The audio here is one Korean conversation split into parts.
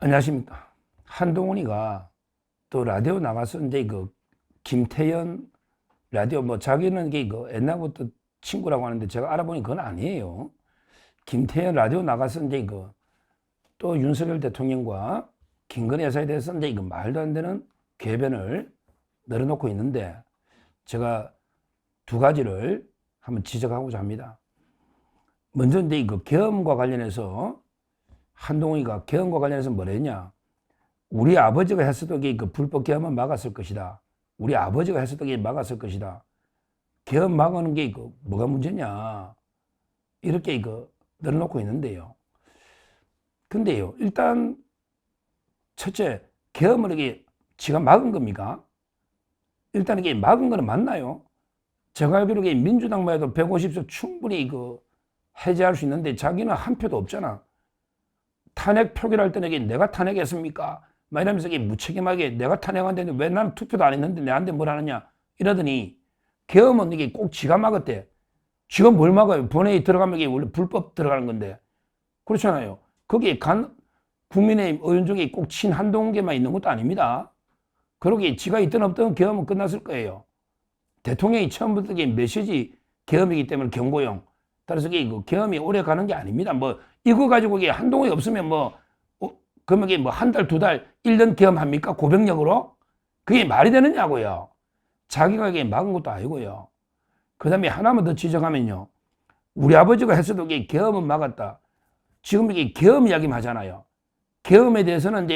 안녕하십니까. 한동훈이가 또 라디오 나갔었는데 김태현 라디오 자기는 옛날부터 친구라고 하는데 제가 알아보니 그건 아니에요. 김태현 라디오 나갔었는데 또 윤석열 대통령과 김건희 여사에 대해서는 말도 안 되는 궤변을 늘어놓고 있는데 제가 두 가지를 한번 지적하고자 합니다. 먼저 계엄과 관련해서 한동훈이가 계엄과 관련해서 뭐랬냐? 우리 아버지가 했어도 불법 계엄은 막았을 것이다. 우리 아버지가 했어도 막았을 것이다. 계엄 막는 게 뭐가 문제냐? 이렇게 늘어놓고 있는데요. 근데요, 일단 첫째, 계엄을 지가 막은 겁니까? 일단 이게 막은 거는 맞나요? 제가 알기로 민주당만 해도 150석 충분히 해제할 수 있는데 자기는 한 표도 없잖아. 탄핵 표결할 때는 내가 탄핵했습니까? 막 이러면서 무책임하게 내가 탄핵한데 왜 나는 투표도 안 했는데 내한테 뭘 하느냐 이러더니 계엄은 꼭 지가 막았대. 지가 뭘 막아요? 본회의 들어가면 원래 불법 들어가는 건데 그렇잖아요. 거기에 국민의힘 의원 중에 꼭 친한동훈계만 있는 것도 아닙니다. 그러기에 지가 있든 없든 계엄은 끝났을 거예요. 대통령이 처음부터 메시지 계엄이기 때문에 경고용. 따라서 계엄이 오래 가는 게 아닙니다. 이거 가지고 한동훈이 없으면 그러면 한 달, 두 달, 1년 계엄합니까? 고병력으로? 그게 말이 되느냐고요. 자기가 막은 것도 아니고요. 그 다음에 하나만 더 지적하면요. 우리 아버지가 했어도 계엄은 막았다. 지금 계엄 이야기만 하잖아요. 계엄에 대해서는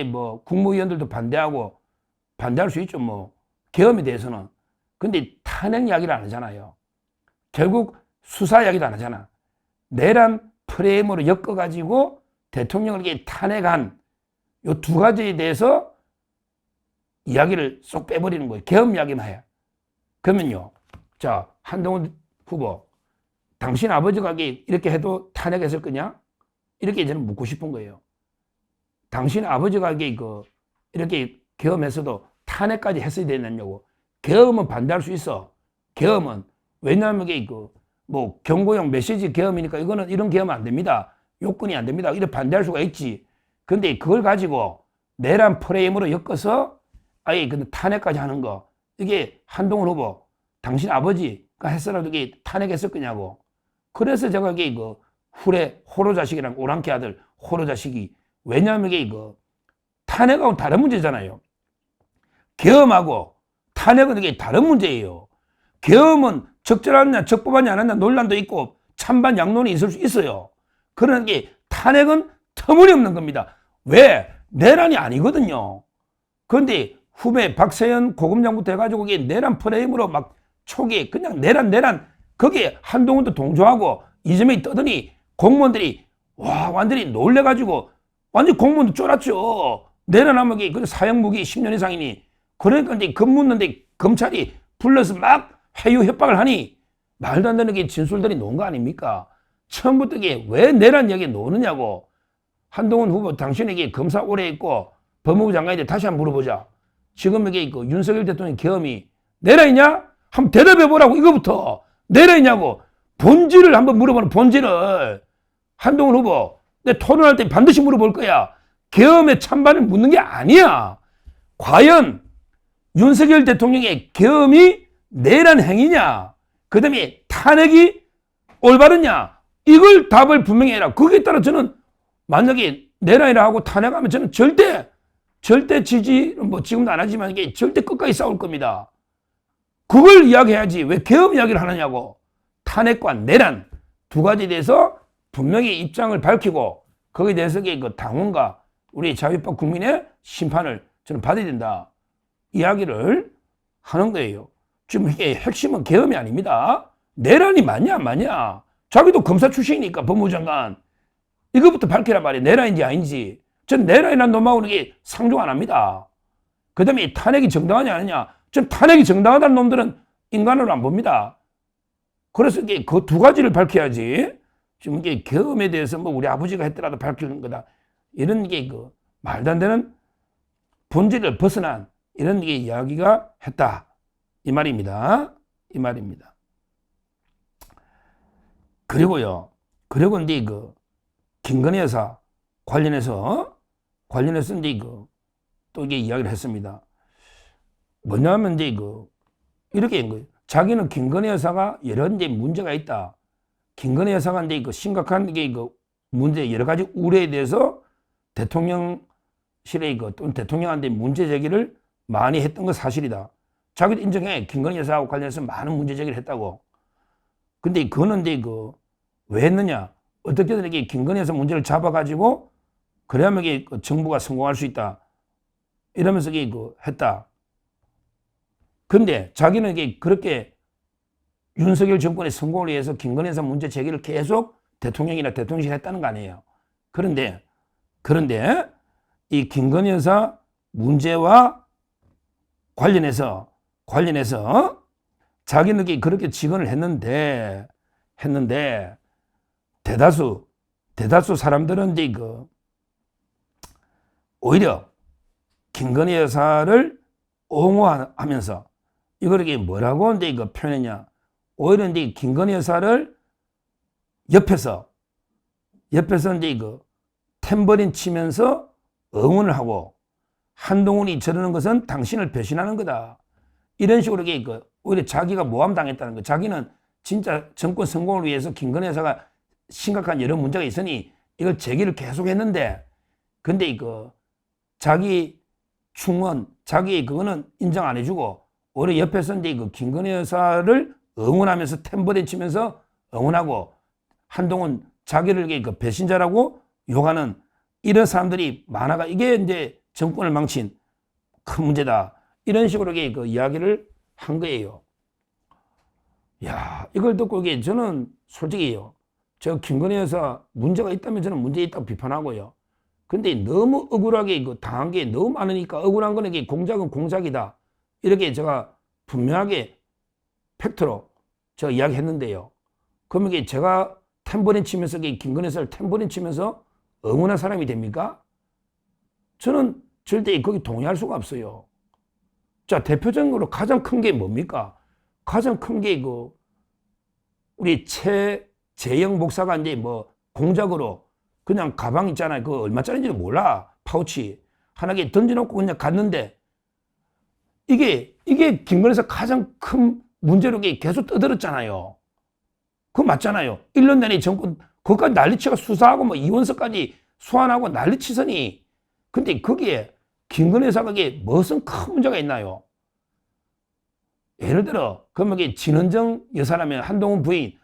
국무위원들도 반대할 수 있죠. 계엄에 대해서는. 근데 탄핵 이야기를 안 하잖아요. 결국 수사 이야기도 안 하잖아. 내란 프레임으로 엮어가지고 대통령을 탄핵한 이 두 가지에 대해서 이야기를 쏙 빼버리는 거예요. 계엄 이야기만 해. 그러면요. 자, 한동훈 후보. 당신 아버지가 이렇게 해도 탄핵했을 거냐? 이렇게 저는 묻고 싶은 거예요. 당신 아버지가 이렇게 계엄했어도 탄핵까지 했어야 되느냐고. 계엄은 반대할 수 있어. 계엄은. 왜냐하면 경고용 메시지 계엄이니까 이런 계엄은 안 됩니다. 요건이 안 됩니다. 이렇게 반대할 수가 있지. 근데 그걸 가지고 내란 프레임으로 엮어서 아예 탄핵까지 하는 거. 이게 한동훈 후보, 당신 아버지가 했어라도 탄핵했을 거냐고. 그래서 제가 후레 호로 자식이랑 오랑캐 아들 호로 자식이 왜냐하면 탄핵하고 다른 문제잖아요. 계엄하고 탄핵은 다른 문제예요. 계엄은 적절하냐 적법하냐 안 하냐 논란도 있고 찬반 양론이 있을 수 있어요. 그러나 탄핵은 터무니없는 겁니다. 왜? 내란이 아니거든요. 그런데 후배 박세현 고검장부터 해가지고 내란 프레임으로 초기에 그냥 내란 거기에 한동훈도 동조하고 이재명이 떠더니 공무원들이 완전히 놀래가지고 완전 공무원도 쫄았죠. 내란하면 사형무기 10년 이상이니 그러니까 겁묻는데 검찰이 불러서 회유 협박을 하니 말도 안 되는 진술들이 놓은 거 아닙니까? 처음부터 왜 내란 이야기 노느냐고. 한동훈 후보 당신에게 검사 오래 했고 법무부 장관인데 다시 한번 물어보자. 지금 윤석열 대통령 계엄이 내란이냐? 한번 대답해보라고. 이거부터 내란이냐고. 본질을 한번 물어보는 본질을. 한동훈 후보 내 토론할 때 반드시 물어볼 거야. 계엄의 찬반을 묻는 게 아니야. 과연 윤석열 대통령의 계엄이 내란 행위냐? 그 다음에 탄핵이 올바르냐? 이걸 답을 분명히 해라. 거기에 따라 저는 만약에 내란이라 하고 탄핵하면 저는 절대 지지, 지금도 안 하지만 이게 절대 끝까지 싸울 겁니다. 그걸 이야기해야지. 왜 계엄 이야기를 하느냐고. 탄핵과 내란 두 가지에 대해서 분명히 입장을 밝히고 거기에 대해서 당원과 우리 자유법 국민의 심판을 저는 받아야 된다. 이야기를 하는 거예요. 지금 이게 핵심은 계엄이 아닙니다. 내란이 맞냐 안 맞냐. 자기도 검사 출신이니까 법무부 장관. 이거부터 밝히란 말이에요. 내란인지 아닌지. 전 내란이라는 놈하고는 상종 안 합니다. 그 다음에 탄핵이 정당하냐 아니냐. 전 탄핵이 정당하다는 놈들은 인간으로 안 봅니다. 그래서 그 두 가지를 밝혀야지. 지금 계엄에 대해서 우리 아버지가 했더라도 밝히는 거다. 이런 말도 안 되는 본질을 벗어난 이런 이야기가 했다. 이 말입니다. 이 말입니다. 그리고요. 그리고 김건희 여사 관련해서 관련해서 이제 또 이게 이야기를 했습니다. 뭐냐면 이제 이렇게 한 거예요. 자기는 김건희 여사가 여러 이제 문제가 있다. 김건희 여사가 이제 심각한 이게 문제 여러 가지 우려에 대해서 대통령실에 또는 대통령한테 문제 제기를 많이 했던 건 사실이다. 자기도 인정해. 김건희 여사하고 관련해서 많은 문제 제기를 했다고. 근데 그거는 이제 왜 했느냐? 어떻게든 이게 김건희 여사 문제를 잡아가지고 그래야만 이게 정부가 성공할 수 있다. 이러면서 이게 했다. 근데 자기는 이게 그렇게 윤석열 정권의 성공을 위해서 김건희 여사 문제 제기를 계속 대통령이나 대통령실에 했다는 거 아니에요. 그런데 이 김건희 여사 문제와 관련해서 자기는 그렇게 직언을 했는데 대다수 사람들은 이제 오히려 김건희 여사를 옹호하면서 이걸 이게 뭐라고 이제 표현했냐? 오히려 이제 김건희 여사를 옆에서 이제 탬버린 치면서 응원을 하고 한동훈이 저러는 것은 당신을 배신하는 거다. 이런 식으로 이게 오히려 자기가 모함당했다는 거. 자기는 진짜 정권 성공을 위해서 김건희 여사가 심각한 여러 문제가 있으니 이걸 제기를 계속 했는데 근데 자기 충원, 자기 그거는 인정 안 해주고 오히려 옆에서 이제 김건희 여사를 응원하면서 탬버린 치면서 응원하고 한동훈 자기를 배신자라고 욕하는 이런 사람들이 많아가 이게 이제 정권을 망친 큰 문제다. 이런 식으로 이야기를 한 거예요. 야, 이걸 듣고 저는 솔직히요. 저 김건희 여사 문제가 있다면 저는 문제 있다고 비판하고요. 근데 너무 억울하게 당한 게 너무 많으니까 억울한 거는 이게 공작은 공작이다. 이렇게 제가 분명하게 팩트로 제가 이야기했는데요. 그러면 이게 제가 탬버린 치면서 김건희 여사를 탬버린 치면서 응원한 사람이 됩니까? 저는 절대 거기 동의할 수가 없어요. 자, 대표적으로 가장 큰 게 뭡니까? 가장 큰 게 우리 최재형 목사가 이제 공작으로 그냥 가방 있잖아요. 그거 얼마짜리인지도 몰라. 파우치. 하나 던져놓고 그냥 갔는데 이게 김건희 여사 가장 큰 문제로 계속 떠들었잖아요. 그거 맞잖아요. 1년 내내 정권 그것까지 난리치가 수사하고 이원서까지 소환하고 난리치더니 근데 거기에 김건희 여사가 무슨 큰 문제가 있나요? 예를 들어 그러면 진은정 여사라면 한동훈 부인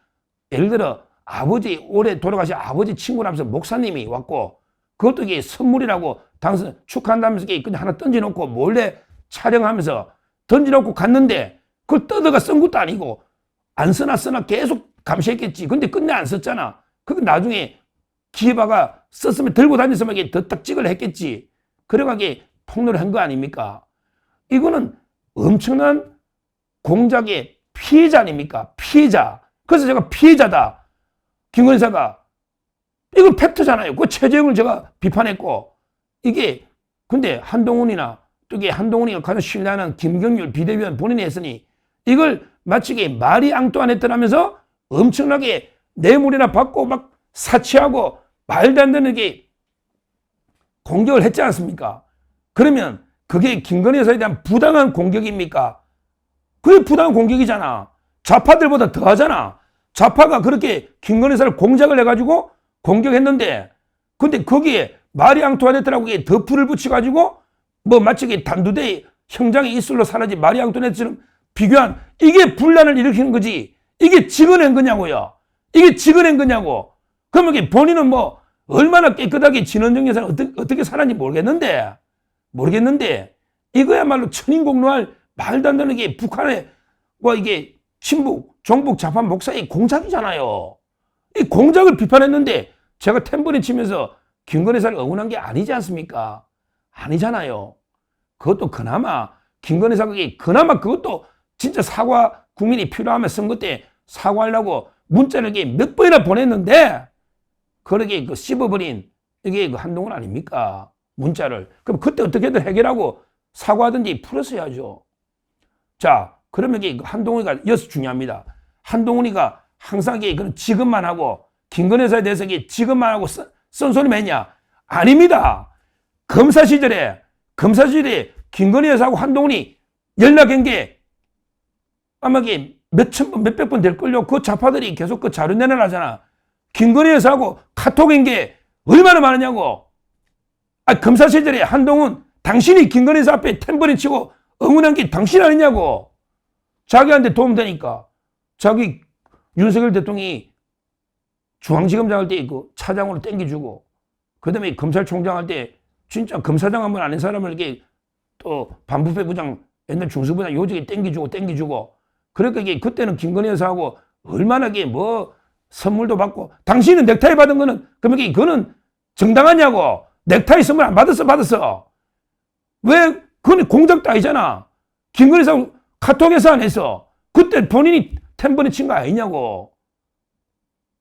예를 들어 아버지 올해 돌아가신 아버지 친구라면서 목사님이 왔고 그것도 선물이라고 당선 축하한다면서 그냥 하나 던져놓고 몰래 촬영하면서 던져놓고 갔는데 그걸 떠다가 쓴 것도 아니고 안 쓰나 계속 감시했겠지. 근데 끝내 안 썼잖아. 그거 나중에 기회봐가 썼으면 들고 다녔으면 더 딱 찍으려 했겠지. 그래가지고 폭로를 한 거 아닙니까? 이거는 엄청난 공작의 피해자 아닙니까? 피해자. 그래서 제가 피해자다. 김건희 여사가. 이건 팩트잖아요. 그 최재형을 제가 비판했고. 이게 근데 한동훈이나 또 이게 한동훈이가 가장 신뢰하는 김경률 비대위원 본인이 했으니 이걸 마치 마리 앙뚜아네트라면서 엄청나게 뇌물이나 받고 막 사치하고 말도 안 되는 공격을 했지 않습니까? 그러면 그게 김건희 여사에 대한 부당한 공격입니까? 그게 부당한 공격이잖아. 좌파들보다 더 하잖아. 좌파가 그렇게 김건희 여사를 공작을 해가지고 공격했는데 근데 거기에 마리 앙투아네트라고 더 불을 붙여가지고 마치 단두대 형장의 이슬로 사라진 마리 앙투아네트처럼 비교한 이게 분란을 일으키는 거지. 이게 찍어낸 거냐고요. 이게 찍어낸 거냐고. 그러면 본인은 얼마나 깨끗하게 진원정 여사는 어떻게 살았는지 모르겠는데 이거야말로 천인공노할 말도 안 되는 게 북한의 이게 친북, 종북, 좌파 목사의 공작이잖아요. 이 공작을 비판했는데 제가 탬버린 치면서 김건희 여사를 응원한 게 아니지 않습니까? 아니잖아요. 그것도 그나마 김건희 여사가 그나마 그것도 진짜 사과 국민이 필요하면 선거 때 사과하려고 문자를 몇 번이나 보냈는데 그렇게 씹어버린 이게 한동훈 아닙니까? 문자를. 그럼 그때 어떻게든 해결하고 사과하든지 풀었어야죠. 자, 그러면 한동훈이가 여기서 중요합니다. 한동훈이가 항상 그런 지급만 하고 김건희 여사에 대해서 지급만 하고 쓴소리만 했냐? 아닙니다. 검사 시절에 김건희 여사하고 한동훈이 연락한 게 아마 몇천 번, 몇백 번 될걸요. 그 좌파들이 계속 그 자료 내놔라잖아. 김건희 여사하고 카톡인 게 얼마나 많으냐고. 검사 시절에 한동훈, 당신이 김건희 여사 앞에 탬버린 치고 응원한 게 당신 아니냐고. 자기한테 도움되니까. 자기 윤석열 대통령이 중앙지검장 할 때 그 차장으로 땡겨주고, 그 다음에 검찰총장 할 때 진짜 검사장 한번 아는 사람을 이렇게 또 반부패 부장, 옛날 중수부장 요직에 땡겨주고. 그러니까 이게 그때는 김건희 여사하고 얼마나 뭐 선물도 받고, 당신은 넥타이 받은 거는, 그러면 그거는 정당하냐고. 넥타이 선물 안 받았어. 왜? 그건 공작도 아니잖아. 김건희 여사 카톡에서 안 했어. 그때 본인이 탬버린 친 거 아니냐고.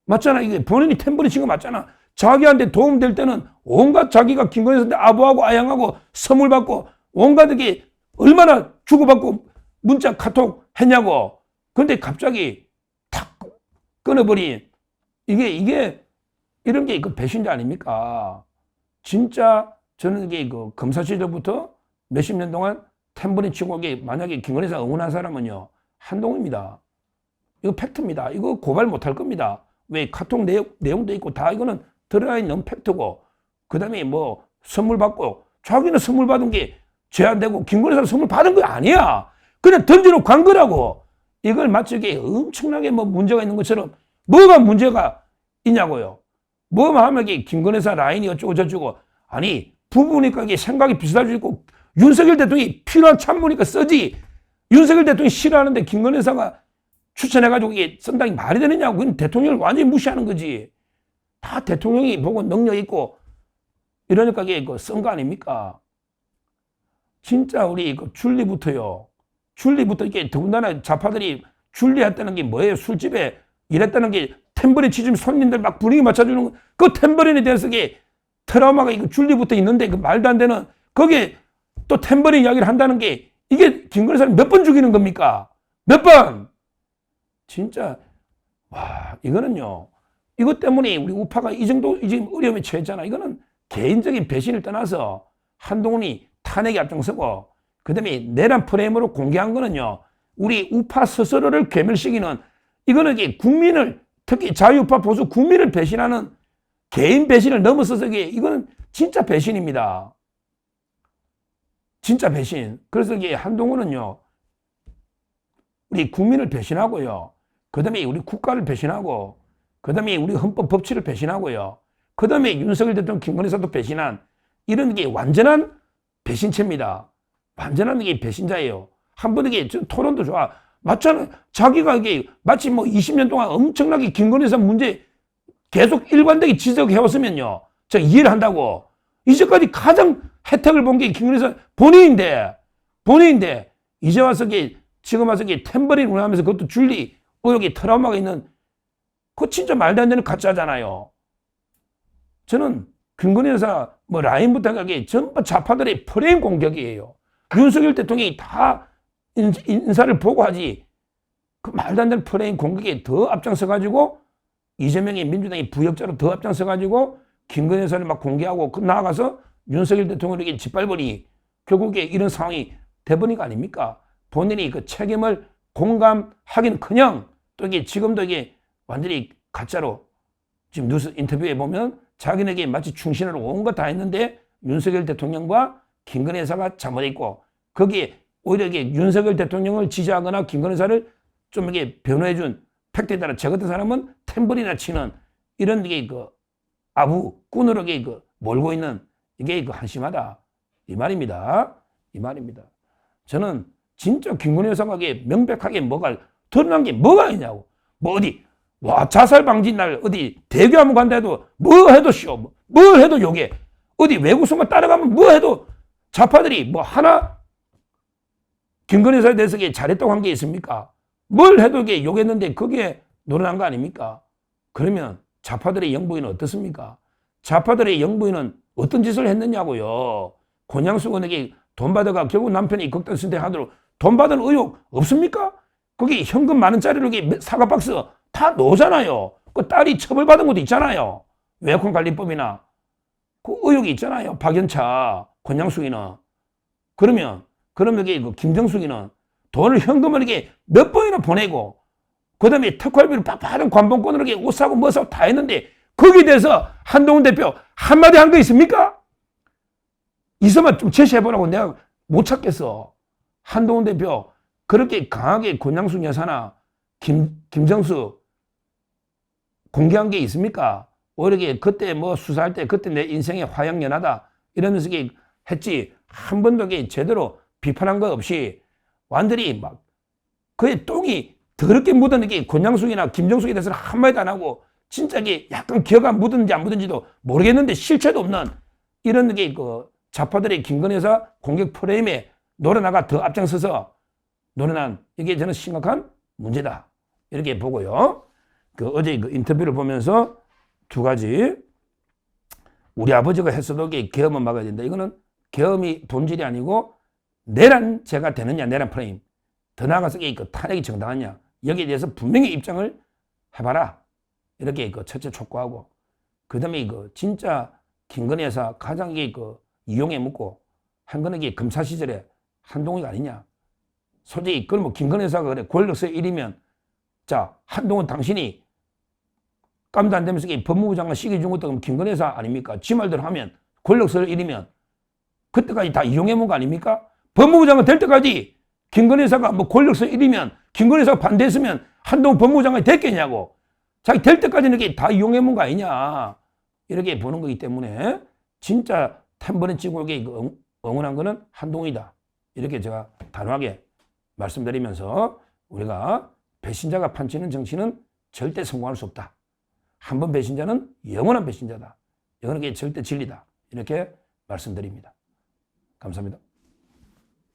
맞잖아. 이게 본인이 탬버린 친 거 맞잖아. 자기한테 도움될 때는 온갖 자기가 김건희 여사한테 아부하고 아양하고 선물 받고 온갖 게 얼마나 주고받고 문자 카톡 했냐고. 근데 갑자기 탁 끊어버린 이게 이런 게 그 배신자 아닙니까? 진짜 저는 이게 그 검사 시절부터 몇십 년 동안 탬버린 치고 만약에 김건희 여사 응원한 사람은요, 한동훈입니다. 이거 팩트입니다. 이거 고발 못할 겁니다. 왜? 카톡 내용도 있고 다 이거는 들어가 있는 팩트고, 그 다음에 뭐 선물 받고, 자기는 선물 받은 게 제한되고 김건희 여사 선물 받은 거 아니야. 그냥 던져놓고 간 거라고. 이걸 마치 이게 엄청나게 뭐 문제가 있는 것처럼 뭐가 문제가 있냐고요. 뭐만 하면 김건희 여사 라인이 어쩌고 저쩌고. 아니, 부부니까 이게 생각이 비슷할 수 있고, 윤석열 대통령이 필요한 참모니까 쓰지. 윤석열 대통령이 싫어하는데 김건희 여사가 추천해가지고 이게 쓴다는 게 말이 되느냐고. 그건 대통령을 완전히 무시하는 거지. 다 대통령이 보고 능력 있고 이러니까 이게 쓴 거 아닙니까? 진짜 우리 줄리부터 이게 더군다나 좌파들이 줄리했다는 게 뭐예요? 술집에 일했다는 게 탬버린 치즈면 손님들 막 분위기 맞춰주는 거. 그 탬버린에 대해서 이게 트라우마가 줄리부터 있는데 그 말도 안 되는 거기에 또 탬버린 이야기를 한다는 게 이게 김건희 여사를 몇 번 죽이는 겁니까? 몇 번? 진짜 와, 이거는요. 이것 때문에 우리 우파가 이 정도 지금 어려움에 처했잖아. 이거는 개인적인 배신을 떠나서 한동훈이 탄핵에 앞장서고, 그 다음에 내란 프레임으로 공개한 거는요, 우리 우파 스스로를 괴멸시키는, 이거는 이게 국민을, 특히 자유우파 보수 국민을 배신하는 개인 배신을 넘어서서 이거는 진짜 배신입니다. 진짜 배신. 그래서 이게 한동훈은요, 우리 국민을 배신하고요, 그 다음에 우리 국가를 배신하고, 그 다음에 우리 헌법 법치를 배신하고요, 그 다음에 윤석열 대통령 김건희 여사도 배신한 이런 게 완전한 배신체입니다. 완전한 게 배신자예요. 한 번 이게 토론도 좋아. 맞잖아. 자기가 이게 마치 뭐 20년 동안 엄청나게 김건희 여사 문제 계속 일관되게 지적해왔으면요, 제가 이해를 한다고. 이제까지 가장 혜택을 본 게 김건희 여사 본인인데 이제 와서 지금 와서 탬버린 운하면서 그것도 줄리 의혹이 트라우마가 있는, 그거 진짜 말도 안 되는 가짜잖아요. 저는 김건희 여사 뭐 라인부터 가게 전부 좌파들의 프레임 공격이에요. 윤석열 대통령이 다 인사를 보고 하지, 그 말도 안 되는 프레임 공격에 더 앞장서가지고 이재명이 민주당이 부역자로 더 앞장서가지고 김건희 여사를 막 공개하고 나아가서 윤석열 대통령에게 짓밟으니 결국에 이런 상황이 돼버린 거 아닙니까? 본인이 그 책임을 공감하기는커녕 또 지금도 완전히 가짜로 지금 뉴스 인터뷰에 보면 자기네게 마치 충신으로 온 것 다 했는데 윤석열 대통령과 김건희 여사가 잘못했고, 거기에 오히려 윤석열 대통령을 지지하거나 김건희 여사를 좀 변호해준 팩트에 따라 저 같은 사람은 탬버린이나 치는 이런 아부 꾼으로 몰고 있는 이게 한심하다. 이 말입니다. 저는 진짜 김건희 여사가 명백하게 뭐가 드러난 게 뭐가 있냐고. 뭐 어디 자살 방지 날 어디 대교 한번 간다 해도 뭐 해도 뭘 해도 욕해. 어디 외국 선거 따라가면 뭐 해도 좌파들이 뭐 하나 김건희 여사에 대해서 잘했다고 한 게 있습니까? 뭘 해도 욕했는데 그게 노련한 거 아닙니까? 그러면 좌파들의 영부인은 어떻습니까? 좌파들의 영부인은 어떤 짓을 했느냐고요. 권양숙원에게 돈 받아가 결국 남편이 극단 선택하도록 돈 받은 의혹 없습니까? 거기 현금 10,000원짜리로 사과 박스 다 놓잖아요. 그 딸이 처벌받은 것도 있잖아요. 외화권 관리법이나. 그 의혹이 있잖아요. 박연차, 권양숙이는. 그러면 여기 그 김정숙이는 돈을 현금을 이렇게 몇 번이나 보내고, 그 다음에 특활비를 받은 관봉권으로 이렇게 옷 사고 뭐 사고 다 했는데, 거기에 대해서 한동훈 대표 한마디 한 거 있습니까? 있으면 좀 제시해보라고. 내가 못 찾겠어. 한동훈 대표 그렇게 강하게 권양숙 여사나 김정수 공개한 게 있습니까? 오히려 그때 뭐 수사할 때 그때 내 인생의 화양연화다 이러면서 했지, 한 번도 제대로 비판한 거 없이 완전히 막 그의 똥이 더럽게 묻은 게 권양숙이나 김정숙에 대해서는 한마디도 안 하고, 진짜 약간 기억 안 묻은지 안 묻은지도 모르겠는데 실체도 없는 이런 그 좌파들의 김건희 여사 공격 프레임에 노련하가 더 앞장서서 노련한, 이게 저는 심각한 문제다 이렇게 보고요. 그 어제 그 인터뷰를 보면서 두 가지, 우리 아버지가 했어도 계엄은 막아야 된다. 이거는 계엄이 본질이 아니고 내란죄가 되느냐, 내란 프레임. 더 나아가서 그 탄핵이 정당하냐, 여기에 대해서 분명히 입장을 해봐라 이렇게 첫째 촉구하고, 그 다음에 진짜 김건희 여사 가장 이용해 묻고 한 거는 검사 시절에 한동훈이가 아니냐. 솔직히 그걸 뭐 김건희 여사가 그래 권력서 1위면, 자 한동훈 당신이 깜도 안 되면서 법무부 장관 시기 준 것도 김건희 여사 아닙니까? 지 말대로 하면 권력서 1위면 그때까지 다 이용해 본 거 아닙니까? 법무부 장관 될 때까지 김건희 여사가 뭐 권력서 1위면, 김건희 여사가 반대했으면 한동훈 법무부 장관이 됐겠냐고. 자기 될 때까지는 다 이용해 본 거 아니냐 이렇게 보는 거기 때문에, 진짜 템번에 찍고 응원한 거는 한동훈이다 이렇게 제가 단호하게 말씀드리면서, 우리가 배신자가 판치는 정치는 절대 성공할 수 없다. 한 번 배신자는 영원한 배신자다. 이거는 절대 진리다. 이렇게 말씀드립니다. 감사합니다.